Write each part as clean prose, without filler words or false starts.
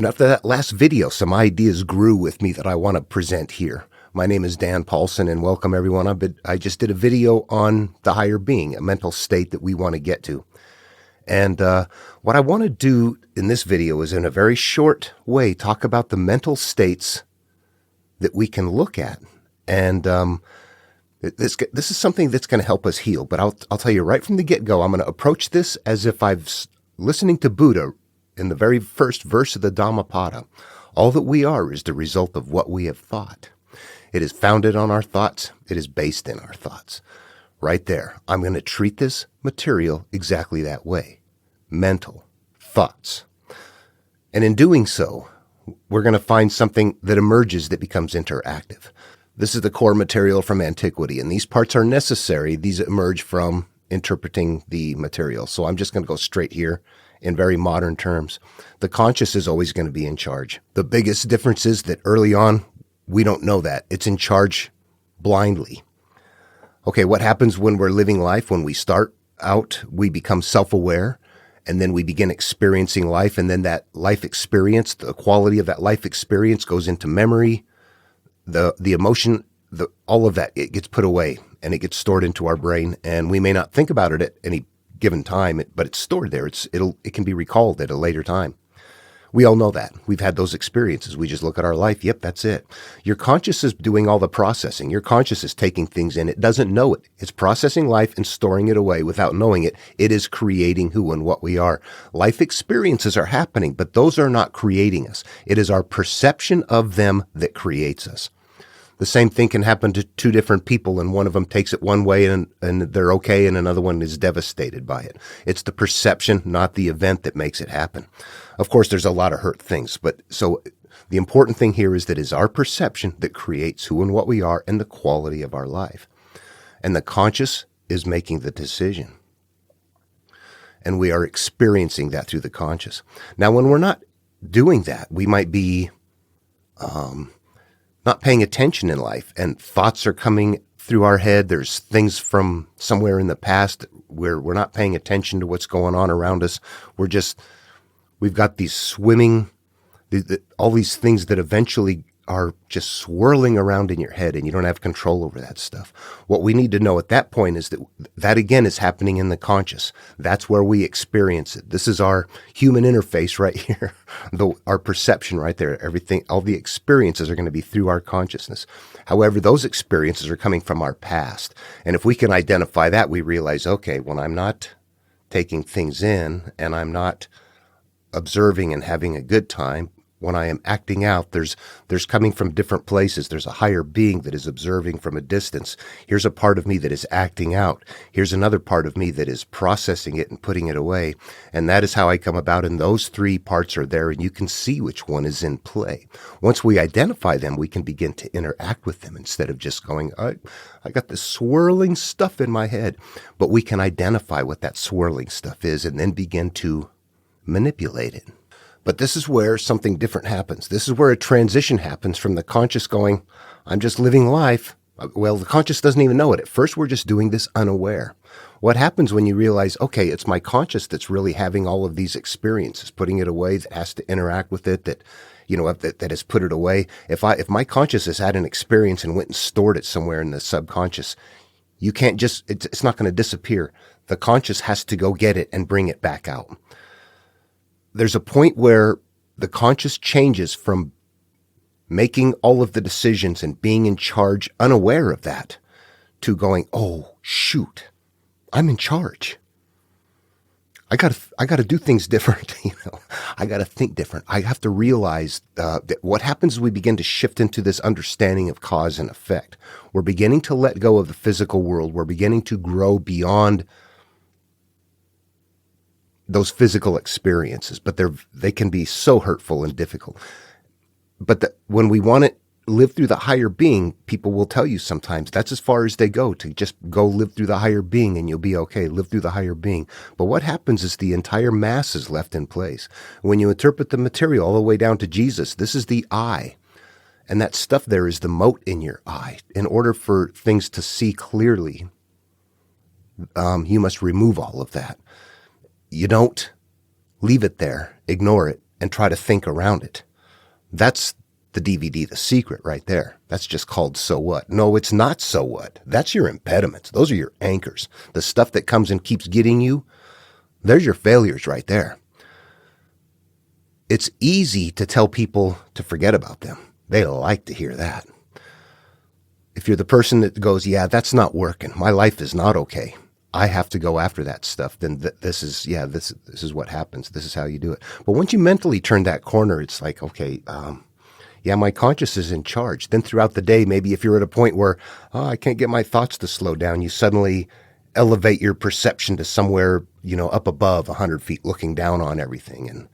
After that last video, some ideas grew with me that I want to present here. My name is Dan Paulson, and welcome everyone. I just did a video on the higher being, a mental state that we want to get to. And what I want to do in this video is, in a very short way, talk about the mental states that we can look at. And this is something that's going to help us heal. But I'll tell you right from the get-go, I'm going to approach this as if I'm listening to Buddha in the very first verse of the Dhammapada. All that we are is the result of what we have thought. It is founded on our thoughts. It is based in our thoughts. Right there. I'm going to treat this material exactly that way. Mental thoughts. And in doing so, we're going to find something that emerges that becomes interactive. This is the core material from antiquity, and these parts are necessary. These emerge from interpreting the material. So I'm just going to go straight here in very modern terms. The conscious is always going to be in charge. The biggest difference is that early on, we don't know that. It's in charge blindly. Okay, what happens when we're living life? When we start out, we become self-aware, and then we begin experiencing life, and then that life experience, the quality of that life experience goes into memory, the emotion, all of that, it gets put away, and it gets stored into our brain, and we may not think about it at any given time, but it's stored there. It can be recalled at a later time. We all know that. We've had those experiences. We just look at our life. Yep, that's it. Your conscious is doing all the processing. Your conscious is taking things in. It doesn't know it. It's processing life and storing it away without knowing it. It is creating who and what we are. Life experiences are happening, but those are not creating us. It is our perception of them that creates us. The same thing can happen to two different people, and one of them takes it one way and they're okay, and another one is devastated by it. It's the perception, not the event, that makes it happen. Of course, there's a lot of hurt things, but so the important thing here is that it's our perception that creates who and what we are and the quality of our life. And the conscious is making the decision. And we are experiencing that through the conscious. Now, when we're not doing that, we might be not paying attention in life, and thoughts are coming through our head. There's things from somewhere in the past where we're not paying attention to what's going on around us. We've got these swimming, all these things that eventually are just swirling around in your head, and you don't have control over that stuff. What we need to know at that point is that again is happening in the conscious. That's where we experience it. This is our human interface right here, our perception right there. Everything, all the experiences are going to be through our consciousness. However, those experiences are coming from our past. And if we can identify that, we realize, okay, when I'm not taking things in and I'm not observing and having a good time, when I am acting out, there's coming from different places. There's a higher being that is observing from a distance. Here's a part of me that is acting out. Here's another part of me that is processing it and putting it away. And that is how I come about. And those three parts are there, and you can see which one is in play. Once we identify them, we can begin to interact with them instead of just going, I got this swirling stuff in my head. But we can identify what that swirling stuff is and then begin to manipulate it. But this is where something different happens. This is where a transition happens from the conscious going, I'm just living life. Well, the conscious doesn't even know it. At first, we're just doing this unaware. What happens when you realize, okay, it's my conscious that's really having all of these experiences, putting it away, that has to interact with it, that has put it away. If my conscious has had an experience and went and stored it somewhere in the subconscious, you can't just, it's not going to disappear. The conscious has to go get it and bring it back out. There's a point where the conscious changes from making all of the decisions and being in charge, unaware of that, to going, oh, shoot, I'm in charge. I gotta do things different. I gotta think different. I have to realize that what happens is we begin to shift into this understanding of cause and effect. We're beginning to let go of the physical world. We're beginning to grow beyond those physical experiences, but they can be so hurtful and difficult. But when we want to live through the higher being, people will tell you sometimes that's as far as they go, to just go live through the higher being and you'll be okay, live through the higher being. But what happens is the entire mass is left in place. When you interpret the material all the way down to Jesus, this is the eye. And that stuff there is the mote in your eye. In order for things to see clearly, you must remove all of that. You don't leave it there, ignore it, and try to think around it. That's the DVD, The Secret, right there. That's just called So What. No, it's not so what. That's your impediments. Those are your anchors. The stuff that comes and keeps getting you, there's your failures right there. It's easy to tell people to forget about them. They like to hear that. If you're the person that goes, yeah, that's not working. My life is not okay. I have to go after that stuff. Then this is what happens. This is how you do it. But once you mentally turn that corner, it's like, okay, my conscious is in charge. Then throughout the day, maybe if you're at a point where, I can't get my thoughts to slow down, you suddenly elevate your perception to somewhere, up above 100 feet, looking down on everything, and,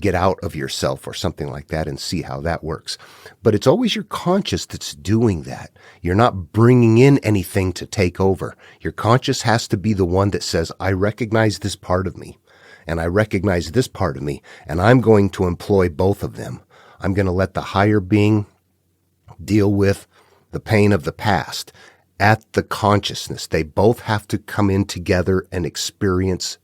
get out of yourself or something like that and see how that works. But it's always your conscious that's doing that. You're not bringing in anything to take over. Your conscious has to be the one that says, I recognize this part of me, and I recognize this part of me, and I'm going to employ both of them. I'm going to let the higher being deal with the pain of the past at the consciousness. They both have to come in together and experience.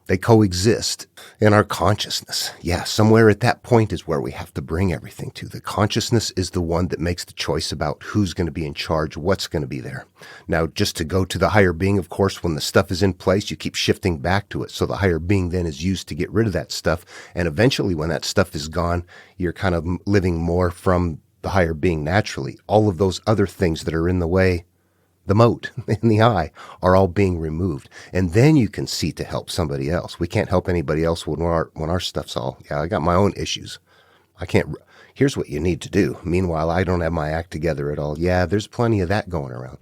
They coexist in our consciousness. Yeah, somewhere at that point is where we have to bring everything to. The consciousness is the one that makes the choice about who's going to be in charge, what's going to be there. Now, just to go to the higher being, of course, when the stuff is in place, you keep shifting back to it. So the higher being then is used to get rid of that stuff. And eventually, when that stuff is gone, you're kind of living more from the higher being naturally. All of those other things that are in the way, the moat in the eye, are all being removed. And then you can see to help somebody else. We can't help anybody else when our stuff's all, I got my own issues. I can't, here's what you need to do. Meanwhile, I don't have my act together at all. Yeah, there's plenty of that going around.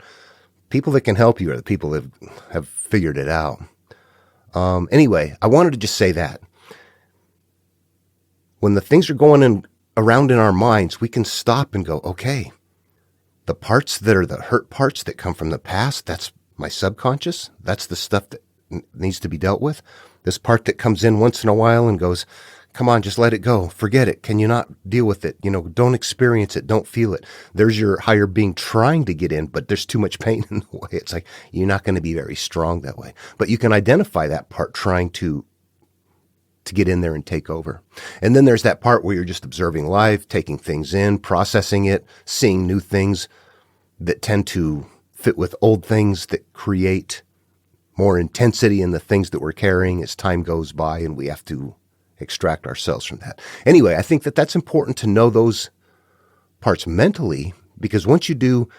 People that can help you are the people that have figured it out. Anyway, I wanted to just say that. When the things are going around in our minds, we can stop and go, okay, the parts that are the hurt parts that come from the past, that's my subconscious. That's the stuff that needs to be dealt with. This part that comes in once in a while and goes, come on, just let it go. Forget it. Can you not deal with it? Don't experience it. Don't feel it. There's your higher being trying to get in, but there's too much pain in the way. It's like, you're not going to be very strong that way. But you can identify that part trying to get in there and take over. And then there's that part where you're just observing life, taking things in, processing it, seeing new things that tend to fit with old things that create more intensity in the things that we're carrying as time goes by, and we have to extract ourselves from that. Anyway, I think that that's important to know those parts mentally, because once you do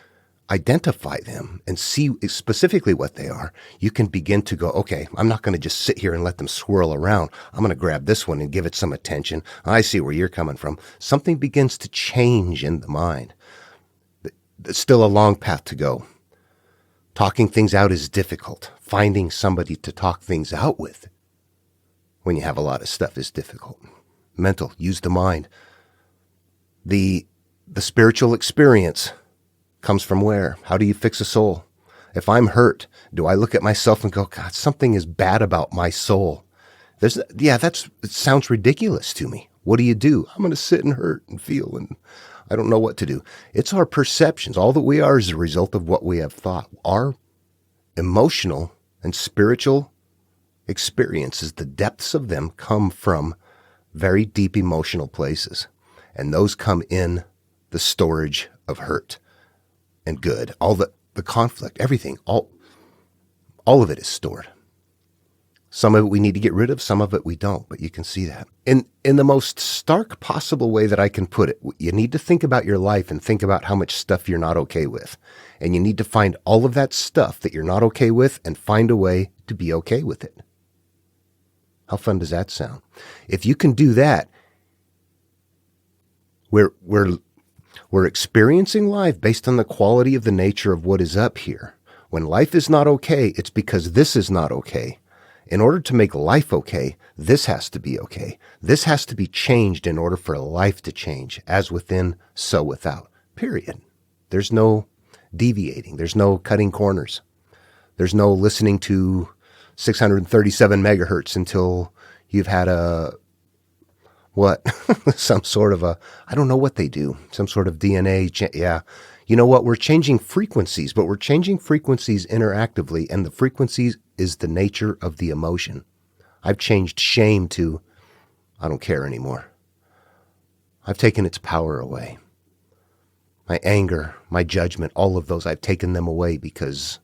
identify them and see specifically what they are, you can begin to go, okay, I'm not going to just sit here and let them swirl around. I'm going to grab this one and give it some attention. I see where you're coming from. Something begins to change in the mind. It's still a long path to go. Talking things out is difficult. Finding somebody to talk things out with when you have a lot of stuff is difficult. Mental, use the mind. The spiritual experience comes from where? How do you fix a soul? If I'm hurt, do I look at myself and go, God, something is bad about my soul? It sounds ridiculous to me. What do you do? I'm going to sit and hurt and feel, and I don't know what to do. It's our perceptions. All that we are is a result of what we have thought. Our emotional and spiritual experiences, the depths of them come from very deep emotional places. And those come in the storage of hurt and good. All the conflict, everything, all of it is stored. Some of it we need to get rid of, some of it we don't, but you can see that. In the most stark possible way that I can put it, you need to think about your life and think about how much stuff you're not okay with. And you need to find all of that stuff that you're not okay with and find a way to be okay with it. How fun does that sound? If you can do that, we're experiencing life based on the quality of the nature of what is up here. When life is not okay, it's because this is not okay. In order to make life okay, this has to be okay. This has to be changed in order for life to change, as within, so without. Period. There's no deviating. There's no cutting corners. There's no listening to 637 megahertz until you've had some sort of I don't know what they do, some sort of DNA. Yeah. You know what? We're changing frequencies, but we're changing frequencies interactively, and the frequencies is the nature of the emotion. I've changed shame to, I don't care anymore. I've taken its power away. My anger, my judgment, all of those, I've taken them away because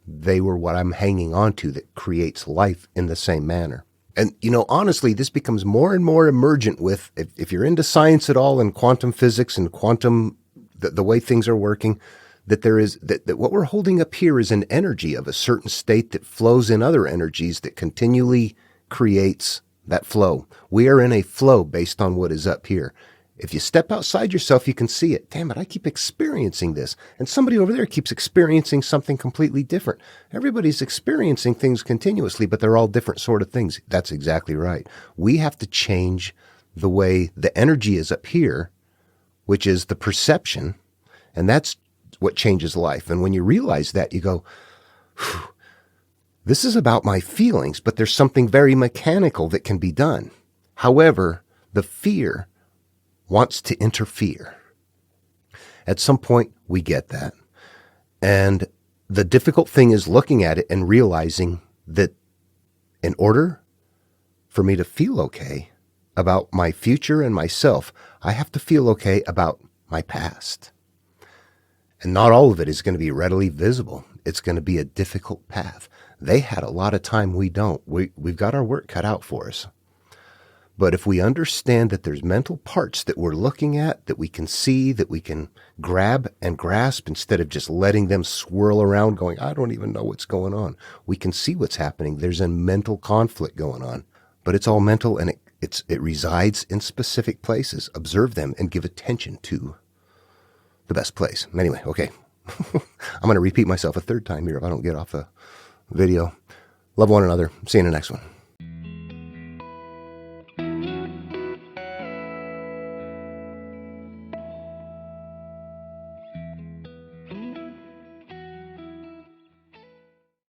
they were what I'm hanging on to that creates life in the same manner. And, honestly, this becomes more and more emergent with, if you're into science at all and quantum physics and quantum, the way things are working, that there is, that what we're holding up here is an energy of a certain state that flows in other energies that continually creates that flow. We are in a flow based on what is up here. If you step outside yourself, you can see it. Damn it, I keep experiencing this. And somebody over there keeps experiencing something completely different. Everybody's experiencing things continuously, but they're all different sort of things. That's exactly right. We have to change the way the energy is up here, which is the perception, and that's what changes life. And when you realize that, you go, this is about my feelings, but there's something very mechanical that can be done. However, the fear wants to interfere. At some point, we get that. And the difficult thing is looking at it and realizing that in order for me to feel okay about my future and myself, I have to feel okay about my past. And not all of it is going to be readily visible. It's going to be a difficult path. They had a lot of time. We don't. We've got our work cut out for us. But if we understand that there's mental parts that we're looking at, that we can see, that we can grab and grasp instead of just letting them swirl around going, I don't even know what's going on. We can see what's happening. There's a mental conflict going on. But it's all mental, and it resides in specific places. Observe them and give attention to the best place. Anyway, okay. I'm going to repeat myself a third time here if I don't get off the video. Love one another. See you in the next one.